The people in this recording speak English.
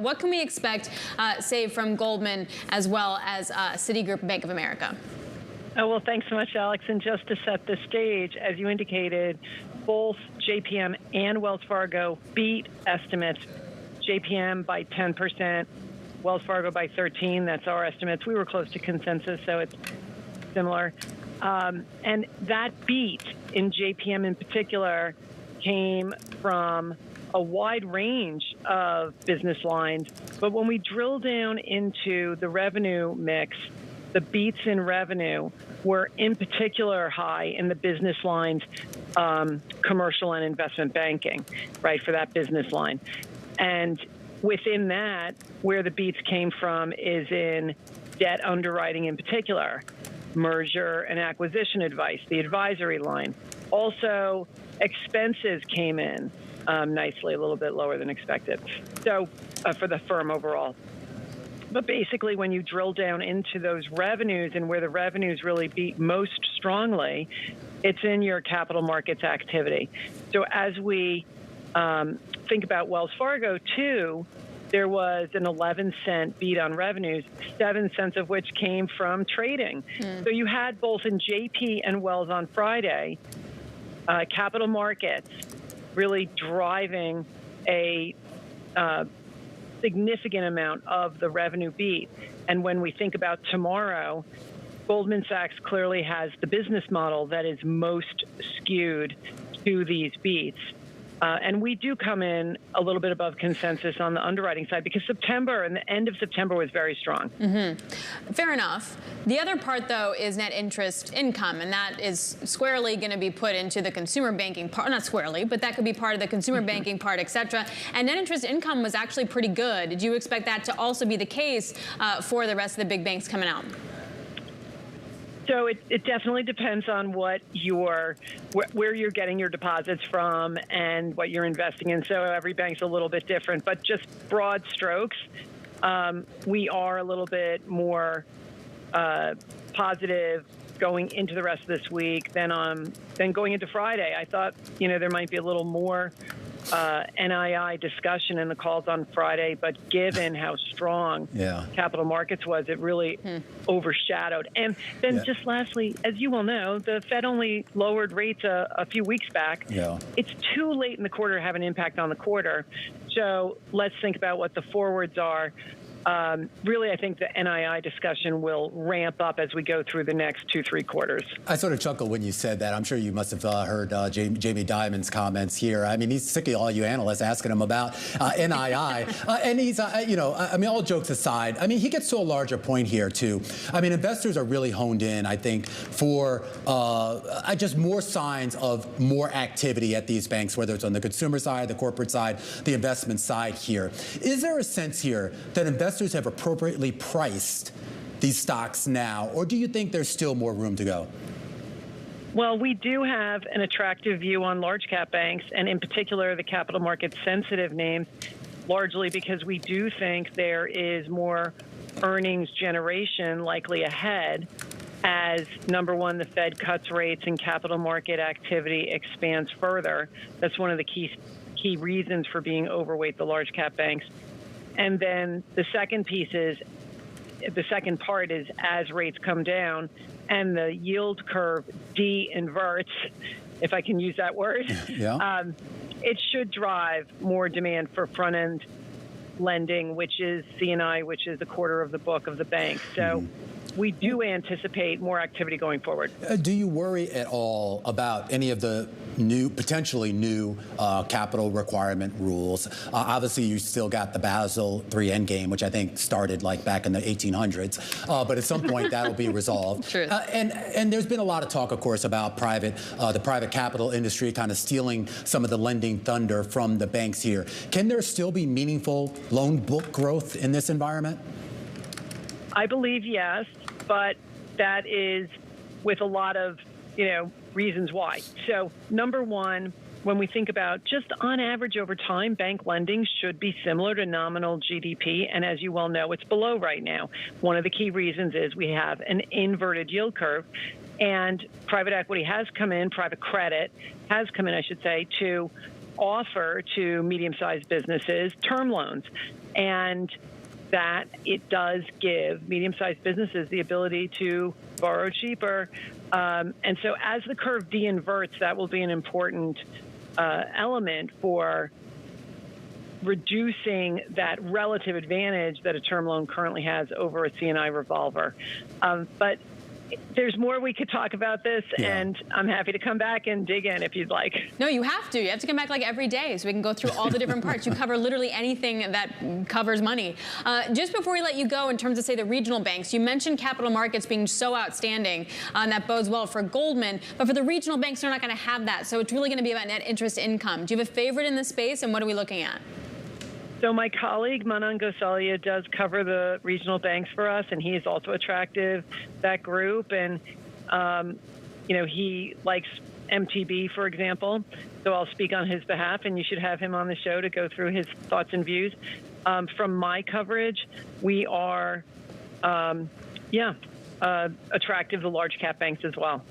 What can we expect, say, from Goldman as well as Citigroup and Bank of America? Oh, well, thanks so much, Alex. And just to set the stage, as you indicated, both JPM and Wells Fargo beat estimates. JPM by 10%, Wells Fargo by 13%. That's our estimates. We were close to consensus, so it's similar. And that beat in JPM in particular came from a wide range of business lines. But when we drill down into the revenue mix, the beats in revenue were in particular high in the business lines, commercial and investment banking, right, for that business line. And within that, where the beats came from is in debt underwriting in particular, merger and acquisition advice, the advisory line. Also, expenses came in nicely, a little bit lower than expected. So for the firm overall. But basically, when you drill down into those revenues and where the revenues really beat most strongly, it's in your capital markets activity. So as we think about Wells Fargo, too, there was an 11-cent beat on revenues, 7 cents of which came from trading. So you had both in JP and Wells on Friday, capital markets really driving a significant amount of the revenue beat. And when we think about tomorrow, Goldman Sachs clearly has the business model that is most skewed to these beats. And we do come in a little bit above consensus on the underwriting side because September and the end of September was very strong. Fair enough. The other part, though, is net interest income, and that is squarely going to be put into the consumer banking part. Not squarely, but that could be part of the consumer banking part, et cetera. And net interest income was actually pretty good. Did you expect that to also be the case for the rest of the big banks coming out? So it definitely depends on what where you're getting your deposits from and what you're investing in. So every bank's a little bit different, but just broad strokes, we are a little bit more positive going into the rest of this week than going into Friday. I thought, there might be a little more NII discussion in the calls on Friday, but given how strong capital markets was, it really overshadowed. And then just lastly, as you well know, the Fed only lowered rates a few weeks back. It's too late in the quarter to have an impact on the quarter. So let's think about what the forwards are. Really, I think the NII discussion will ramp up as we go through the next 2-3 quarters. I sort of chuckled when you said that. I'm sure you must have heard Jamie Dimon's comments here. I mean, he's sick of all you analysts asking him about NII. And he's, all jokes aside, he gets to a larger point here, too. Investors are really honed in, I think, for just more signs of more activity at these banks, whether it's on the consumer side, the corporate side, the investment side here. Is there a sense here that investors have appropriately priced these stocks now, or do you think there's still more room to go? Well, we do have an attractive view on large cap banks, and in particular the capital market sensitive names, largely because we do think there is more earnings generation likely ahead as, number one, the Fed cuts rates and capital market activity expands further. That's one of the key reasons for being overweight the large cap banks. And then the second part is as rates come down and the yield curve de-inverts, if I can use that word, it should drive more demand for front-end lending, which is C&I, which is a quarter of the book of the bank. So we do anticipate more activity going forward. Do you worry at all about any of the potentially new capital requirement rules? Obviously, you still got the Basel III endgame, which I think started like back in the 1800s. But at some point, that'll be resolved. And there's been a lot of talk, of course, about the private capital industry kind of stealing some of the lending thunder from the banks here. Can there still be meaningful loan book growth in this environment? I believe yes, but that is with a lot of, reasons why. So number one, when we think about just on average over time, bank lending should be similar to nominal GDP. And as you well know, it's below right now. One of the key reasons is we have an inverted yield curve. And private equity has come in, private credit has come in, I should say, to offer to medium-sized businesses term loans. and that it does give medium-sized businesses the ability to borrow cheaper. And so as the curve de-inverts, that will be an important element for reducing that relative advantage that a term loan currently has over a C&I revolver. But there's more we could talk about this, and I'm happy to come back and dig in if you'd like. No, you have to. You have to come back like every day so we can go through all the different parts. You cover literally anything that covers money. Just before we let you go, in terms of, say, the regional banks, you mentioned capital markets being so outstanding, and that bodes well for Goldman. But for the regional banks, they're not going to have that. So it's really going to be about net interest income. Do you have a favorite in this space, and what are we looking at? So my colleague, Manan Gosalia, does cover the regional banks for us, and he is also attractive, that group. And, he likes MTB, for example. So I'll speak on his behalf, and you should have him on the show to go through his thoughts and views. From my coverage, we are, attractive to large cap banks as well.